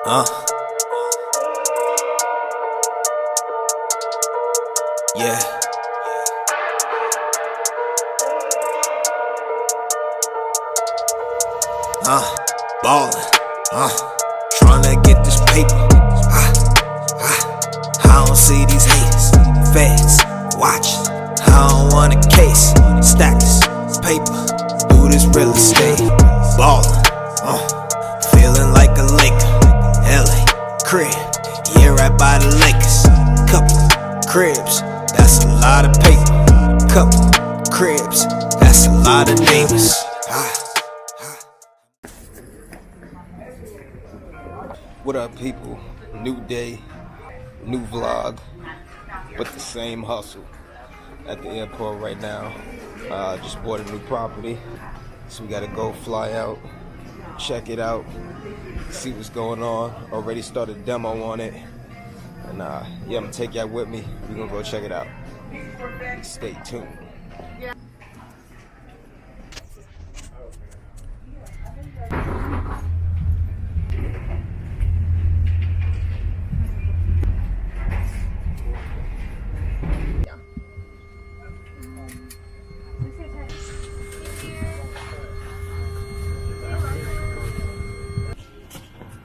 Uh, yeah. Ballin'. Tryna get this paper. I don't see these haters. Feds watching. I don't want a case. Stack this paper. Do this real estate. Ballin'. Feeling like a Laker. LA crib. Yeah, right by the Lakers. Couple cribs. That's a lot of paper. Couple cribs. That's a lot of neighbors. What up, people? New day, new vlog, but the same hustle. At the airport right now. Just bought a new property, so we gotta go fly out, check it out, see what's going on. Already started a demo on it, and yeah, I'm gonna take y'all with me. We're gonna go check it out. Stay tuned.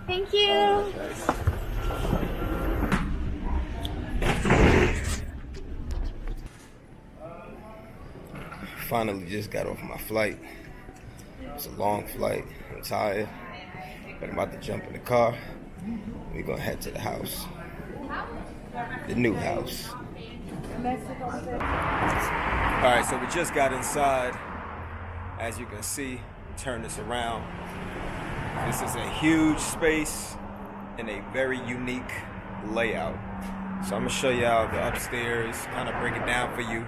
Thank you. Finally just got off my flight. It's a long flight. I'm tired, but I'm about to jump in the car. We're gonna head to the house. The new house. Alright, so we just got inside. As you can see, turn this around. This is a huge space and a very unique layout. So I'm gonna show y'all the upstairs, kind of break it down for you.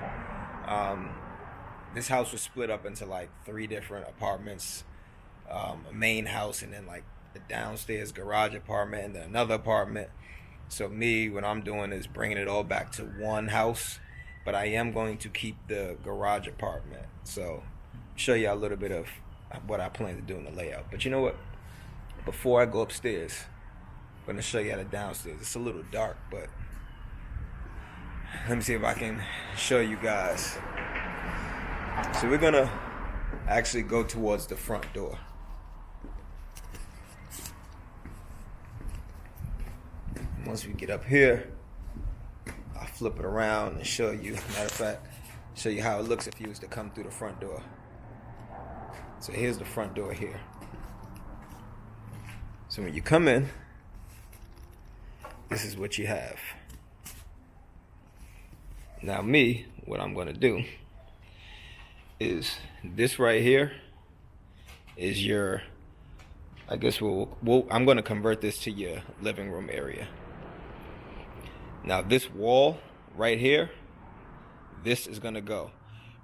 This house was split up into like 3 different apartments, a main house, and then like the downstairs garage apartment, and then another apartment. So me, what I'm doing is bringing it all back to one house, but I am going to keep the garage apartment. So show y'all a little bit of what I plan to do in the layout. But you know what? Before I go upstairs, I'm going to show you how the downstairs. It's a little dark, but let me see if I can show you guys. So we're going to actually go towards the front door. Once we get up here, I'll flip it around and show you. Matter of fact, show you how it looks if you was to come through the front door. So here's the front door here. So when you come in, this is what you have. Now me, what I'm gonna do is this right here is your, I guess I'm gonna convert this to your living room area. Now this wall right here, this is gonna go.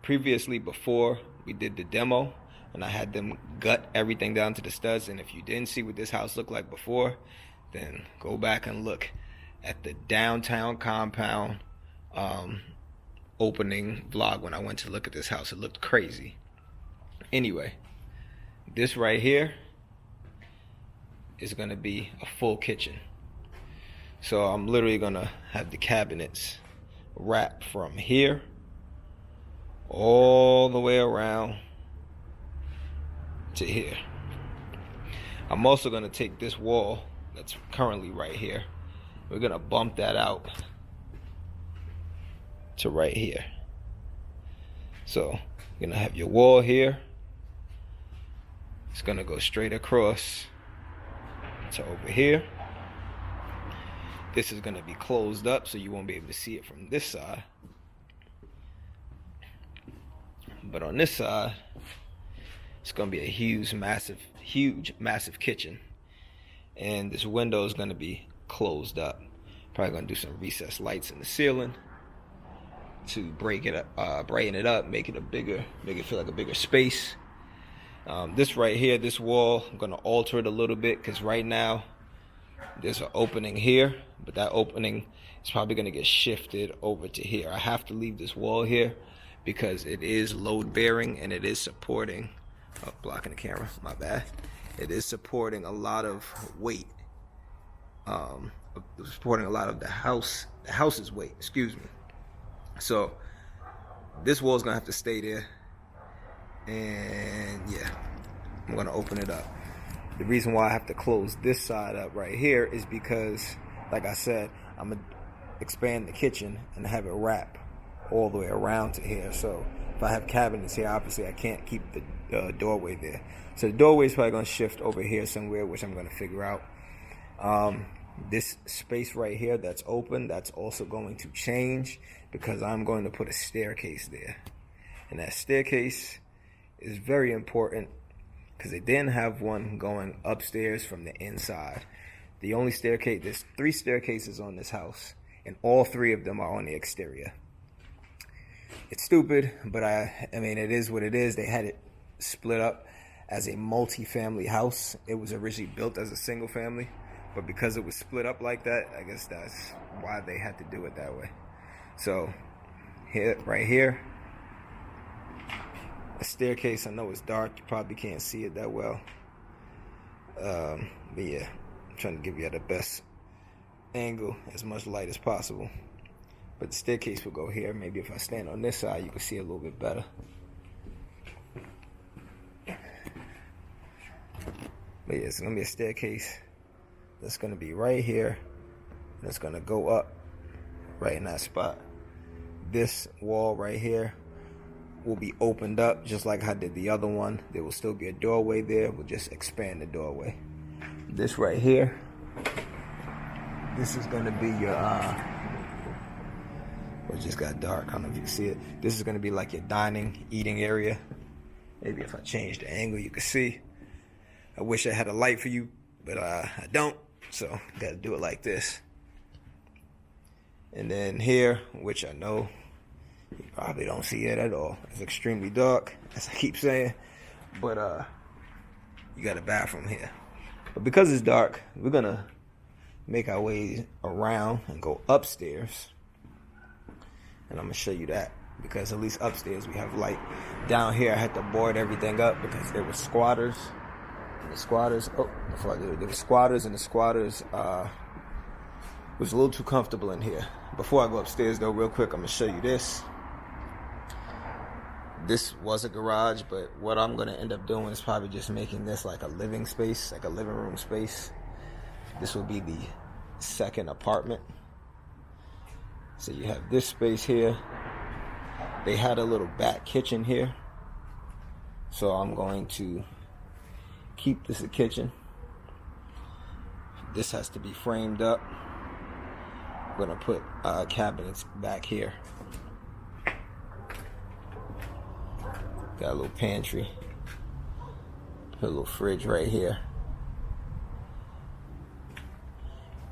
Previously, before we did the demo, and I had them gut everything down to the studs, and if you didn't see what this house looked like before, then go back and look at the downtown compound opening vlog when I went to look at this house. It looked crazy. Anyway, this right here is gonna be a full kitchen. So I'm literally gonna have the cabinets wrap from here all the way around to here. I'm also going to take this wall that's currently right here. We're going to bump that out to right here. So you're going to have your wall here. It's going to go straight across to over here. This is going to be closed up, so you won't be able to see it from this side. But on this side, it's going to be a huge, massive kitchen. And this window is going to be closed up. Probably going to do some recessed lights in the ceiling to break it up, brighten it up, make it feel like a bigger space. This right here, this wall, I'm going to alter it a little bit, because right now there's an opening here, but that opening is probably going to get shifted over to here. I have to leave this wall here because it is load bearing and it is supporting, blocking the camera, my bad. It is supporting a lot of weight supporting a lot of the house's weight. Excuse me. So this wall is gonna have to stay there, and yeah, I'm gonna open it up. The reason why I have to close this side up right here is because, like I said, I'm gonna expand the kitchen and have it wrap all the way around to here. So if I have cabinets here, obviously I can't keep the doorway there. So the doorway is probably gonna shift over here somewhere, which I'm gonna figure out. This space right here that's open, that's also going to change because I'm going to put a staircase there. And that staircase is very important because they didn't have one going upstairs from the inside. The only staircase, there's 3 staircases on this house, and all 3 of them are on the exterior. It's stupid, but I mean, it is what it is. They had it split up as a multi-family house. It was originally built as a single family, but because it was split up like that, I guess that's why they had to do it that way. So here, right here, a staircase. I know it's dark, you probably can't see it that well, but yeah, I'm trying to give you the best angle, as much light as possible. But the staircase will go here. Maybe if I stand on this side, you can see a little bit better. But yeah, it's gonna be a staircase that's gonna be right here, and it's gonna go up right in that spot. This wall right here will be opened up just like I did the other one. There will still be a doorway there. We'll just expand the doorway. This right here, this is gonna be your it just got dark. I don't know if you can see it. This is gonna be like your dining, eating area. Maybe if I change the angle, you can see. I wish I had a light for you, but I don't. So gotta do it like this. And then here, which I know you probably don't see it at all. It's extremely dark, as I keep saying. But you got a bathroom here. But because it's dark, we're gonna make our way around and go upstairs. And I'm gonna show you that, because at least upstairs we have light. Down here I had to board everything up because there were squatters. And the squatters, there were squatters, and the squatters was a little too comfortable in here. Before I go upstairs though, real quick, I'm gonna show you this. This was a garage, but what I'm gonna end up doing is probably just making this like a living space, like a living room space. This will be the second apartment. So you have this space here. They had a little back kitchen here. So I'm going to keep this a kitchen. This has to be framed up. I'm gonna put cabinets back here. Got a little pantry. Put a little fridge right here.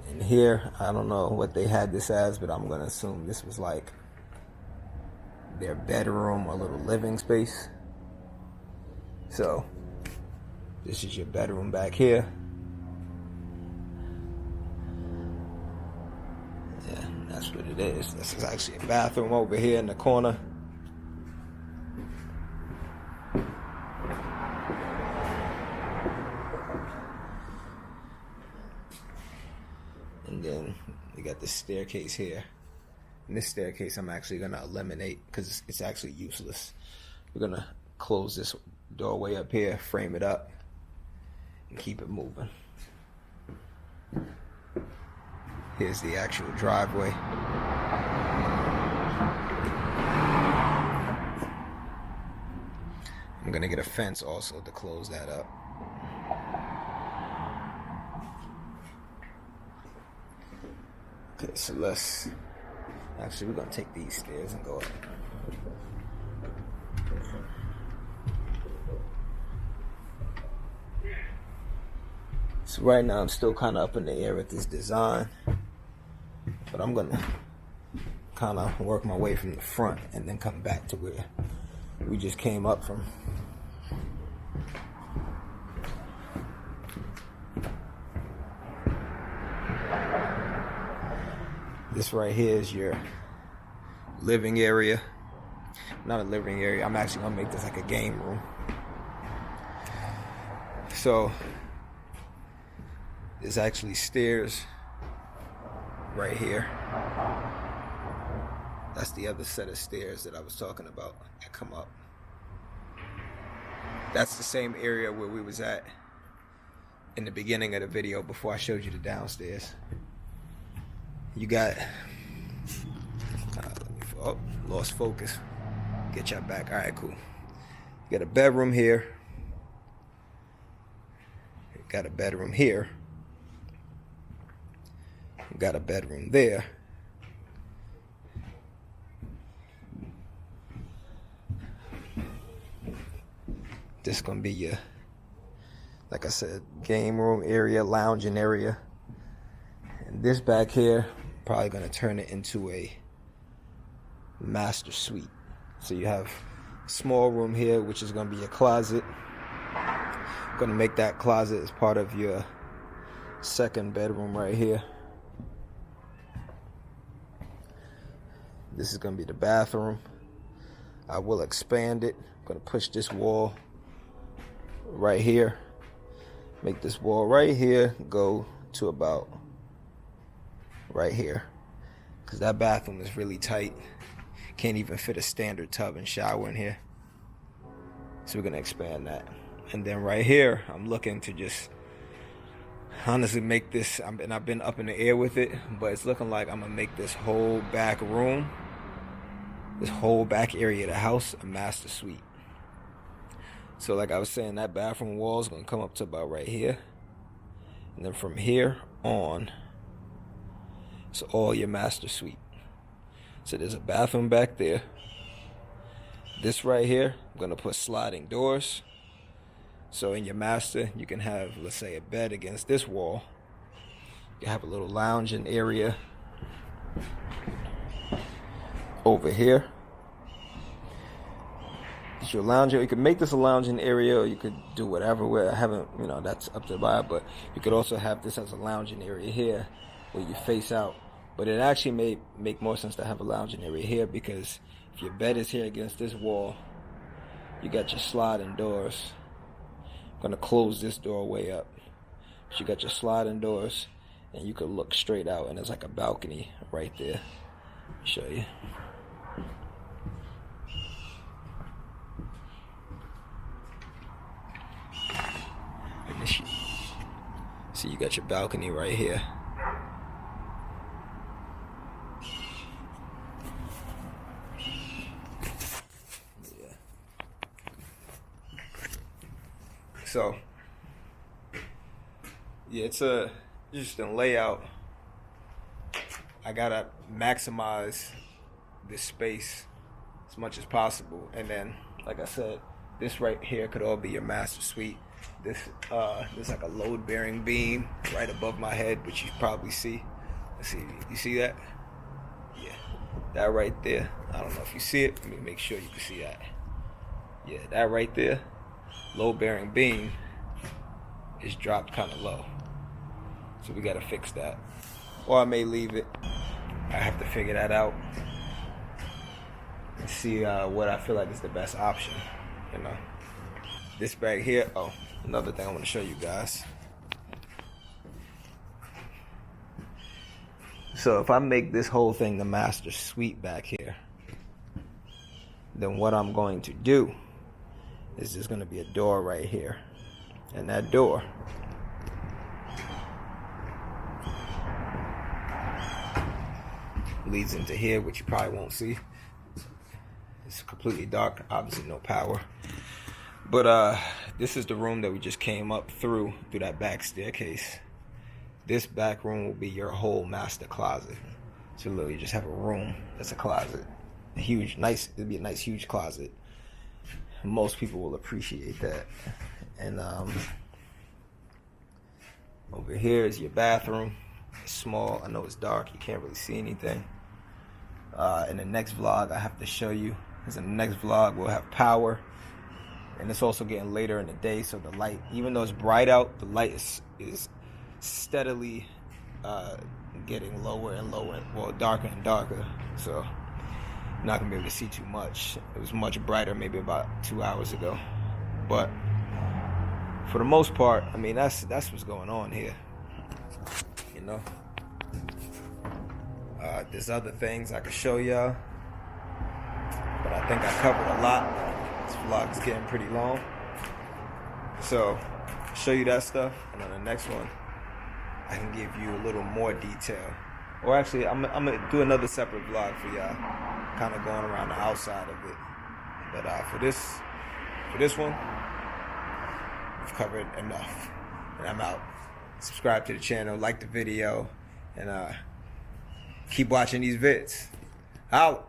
And here, I don't know what they had this as, but I'm gonna assume this was like their bedroom or little living space. So this is your bedroom back here. Yeah, that's what it is. This is actually a bathroom over here in the corner. And then we got this staircase here. And this staircase I'm actually going to eliminate because it's actually useless. We're going to close this doorway up here, frame it up, and keep it moving. Here's the actual driveway. I'm going to get a fence also to close that up. Okay, so actually we're going to take these stairs and go up. So right now I'm still kind of up in the air with this design, but I'm going to kind of work my way from the front and then come back to where we just came up from. This right here is your living area. Not a living area. I'm actually going to make this like a game room. So there's actually stairs right here. That's the other set of stairs that I was talking about that come up. That's the same area where we was at in the beginning of the video before I showed you the downstairs. You got, oh, lost focus. Get y'all back. All right, cool. You got a bedroom here. You got a bedroom here. You got a bedroom there. This is gonna be your, like I said, game room area, lounging area. And this back here, probably gonna turn it into a master suite. So you have a small room here, which is gonna be your closet. I'm gonna make that closet as part of your second bedroom right here. This is gonna be the bathroom. I will expand it. I'm gonna push this wall right here, make this wall right here go to about right here, because that bathroom is really tight. Can't even fit a standard tub and shower in here, so we're gonna expand that. And then right here, I'm looking to just honestly make this, and I've been up in the air with it, but it's looking like I'm gonna make this whole back room, this whole back area of the house, a master suite. So like I was saying, that bathroom wall is going to come up to about right here. And then from here on, it's all your master suite. So there's a bathroom back there. This right here, I'm going to put sliding doors. So in your master, you can have, let's say, a bed against this wall. You have a little lounging area over here. It's your lounge area. You could make this a lounging area, or you could do whatever. Where I haven't, that's up to the buyer. But you could also have this as a lounging area here, where you face out. But it actually may make more sense to have a lounging area here, because if your bed is here against this wall, you got your sliding doors. I'm gonna close this doorway up. So you got your sliding doors, and you could look straight out, and there's like a balcony right there. I'll show you. See, you got your balcony right here. Yeah. So, yeah, it's a interesting layout. I gotta maximize this space as much as possible, and then, like I said, this right here could all be your master suite. This there's like a load-bearing beam right above my head, which you probably see. Let's see, you see that? Yeah, that right there. I don't know if you see it. Let me make sure you can see that. Yeah, that right there, load-bearing beam, is dropped kind of low. So we gotta fix that. Or I may leave it. I have to figure that out and see what I feel like is the best option, This back here, another thing I want to show you guys. So if I make this whole thing the master suite back here, then what I'm going to do is there's going to be a door right here. And that door leads into here, which you probably won't see. It's completely dark, obviously no power. But this is the room that we just came up through that back staircase. This back room will be your whole master closet. So literally just have a room that's a closet. A huge, nice, it'll be a nice huge closet. Most people will appreciate that. And over here is your bathroom. It's small, I know it's dark, you can't really see anything. In the next vlog I have to show you, because in the next vlog we'll have power. And it's also getting later in the day, so the light, even though it's bright out, the light is steadily getting lower and lower, well, darker and darker. So I'm not gonna be able to see too much. It was much brighter maybe about 2 hours ago, but for the most part, I mean, that's what's going on here, There's other things I could show y'all, but I think I covered a lot. This vlog is getting pretty long, so I'll show you that stuff, and on the next one I can give you a little more detail. Or actually, I'm gonna do another separate vlog for y'all, kind of going around the outside of it. But for this one, we've covered enough, and I'm out. Subscribe to the channel, like the video, and keep watching these vids. Out.